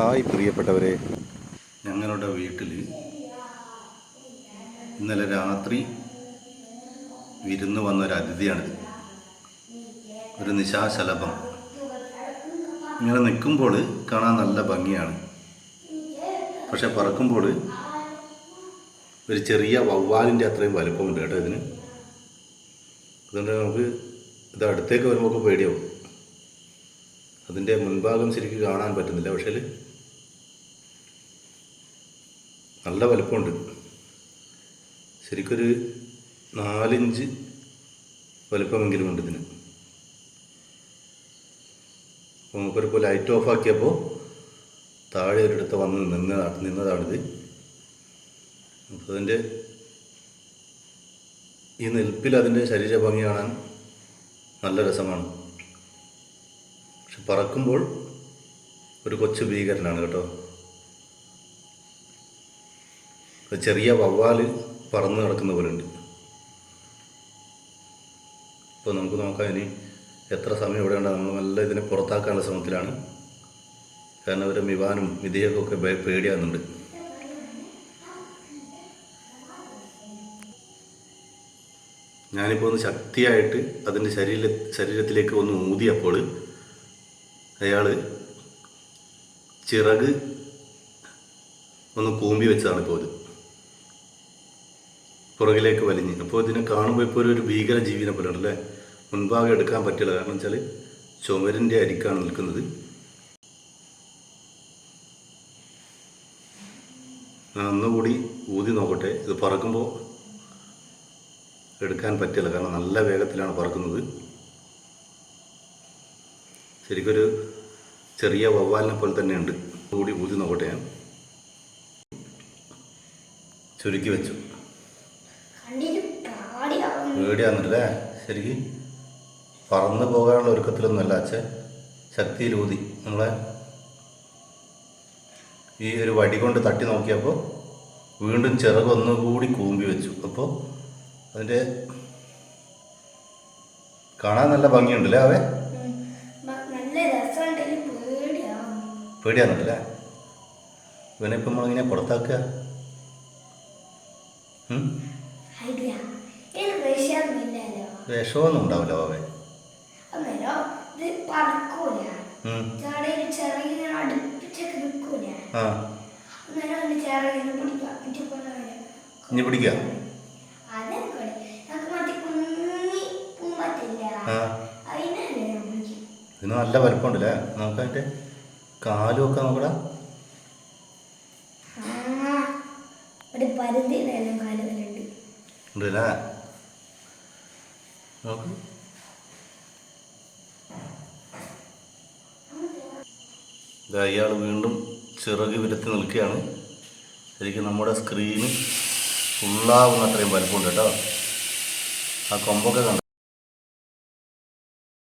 Hi പ്രിയപ്പെട്ടവരെ, ഞങ്ങളുടെ വീട്ടിൽ ഇന്നലെ രാത്രി വിരുന്ന് വന്ന ഒരു അതിഥിയാണിത്. ഒരു നിശാശലഭം. ഇങ്ങനെ നിൽക്കുമ്പോൾ കാണാൻ നല്ല ഭംഗിയാണ്, പക്ഷെ പറക്കുമ്പോൾ ഒരു ചെറിയ വവ്വാലിൻ്റെ അത്രയും വലുപ്പമുണ്ട് കേട്ടോ ഇതിന്. അതുകൊണ്ട് നമുക്ക് ഇത് അടുത്തേക്ക് വരുമ്പോൾ പേടിയാവും. അതിൻ്റെ മുൻഭാഗം ശരിക്കും കാണാൻ പറ്റുന്നില്ല, പക്ഷേ നല്ല വലുപ്പമുണ്ട്. ശരിക്കൊരു 4 ഇഞ്ച് വലുപ്പമെങ്കിലും ഉണ്ട് ഇതിന്. നമുക്കൊരിപ്പോൾ ലൈറ്റ് ഓഫ് ആക്കിയപ്പോൾ താഴെ ഒരിടത്ത് വന്ന് നിന്നതാണിത്. അപ്പോൾ അതിൻ്റെ ഈ നിൽപ്പിൽ അതിൻ്റെ ശരീരഭംഗി കാണാൻ നല്ല രസമാണ്. പക്ഷെ പറക്കുമ്പോൾ ഒരു കൊച്ചു ഭീകരനാണ് കേട്ടോ. ചെറിയ വവ്വാല് പറന്ന് കിടക്കുന്ന പോലെ ഉണ്ട്. ഇപ്പോൾ നമുക്ക് നോക്കാം ഇനി എത്ര സമയം ഇവിടെ ഉണ്ടാകും. നമ്മൾ നല്ല ഇതിനെ പുറത്താക്കാനുള്ള ശ്രമത്തിലാണ്. കാരണം അവരെ മിവാനും മിതിയൊക്കെ പേടിയാകുന്നുണ്ട്. ഞാനിപ്പോൾ ഒന്ന് ശക്തിയായിട്ട് അതിൻ്റെ ശരീരത്തിലേക്ക് ഒന്ന് ഊതിയപ്പോൾ അയാൾ ചിറക് ഒന്ന് കൂമ്പി വെച്ചതാണ് ഇപ്പോൾ ഇത് പുറകിലേക്ക് വലിഞ്ഞ്. അപ്പോൾ ഇതിനെ കാണുമ്പോൾ ഇപ്പോൾ ഒരു ഭീകര ജീവിനെ പോലെ ഉണ്ടല്ലേ. മുൻഭാഗം എടുക്കാൻ പറ്റില്ല, കാരണം വെച്ചാൽ ചുമരിൻ്റെ അരിക്കാണ് നിൽക്കുന്നത്. ഞാൻ ഒന്നുകൂടി ഊതി നോക്കട്ടെ. ഇത് പറക്കുമ്പോൾ എടുക്കാൻ പറ്റില്ല, കാരണം നല്ല വേഗത്തിലാണ് പറക്കുന്നത്. ശരിക്കൊരു ചെറിയ വവ്വാലിനെ പോലെ തന്നെയുണ്ട്. കൂടി ഊതി നോക്കട്ടെ. ഞാൻ ചുരുക്കി വെച്ചു. പേടിയാകുന്നില്ലേ? ശരിക്കും പറന്ന് പോകാനുള്ള ഒരുക്കത്തിലൊന്നുമല്ല അച്ഛൻ. ശക്തിയിൽ ഊതി നമ്മളെ ഈ ഒരു വടി കൊണ്ട് തട്ടി നോക്കിയപ്പോൾ വീണ്ടും ചിറകൊന്നുകൂടി കൂമ്പി വെച്ചു. അപ്പോൾ അതിൻ്റെ കാണാൻ നല്ല ഭംഗിയുണ്ടല്ലേ. അവൻ പേടിയാകുന്നുണ്ടല്ലേ. ഇവനെ ഇപ്പം നമ്മളിങ്ങനെ പുറത്താക്കുക. വിഷമൊന്നും ഉണ്ടാവില്ല അവൻ. ഇനി പിടിക്കുക. ഇതിന് നല്ല വലുപ്പമുണ്ടല്ലേ. നമുക്ക് അതിൻ്റെ കാലും ഒക്കെ നോക്കടാ. ഉണ്ടല്ലേ നോക്ക്. ഇയാൾ വീണ്ടും ചിറക് വിരത്തി നിൽക്കുകയാണ്. ശരിക്കും നമ്മുടെ സ്ക്രീന് ഫുള്ളാവുന്ന അത്രയും വലുപ്പമുണ്ട് കേട്ടോ. ആ കൊമ്പൊക്കെ കണ്ട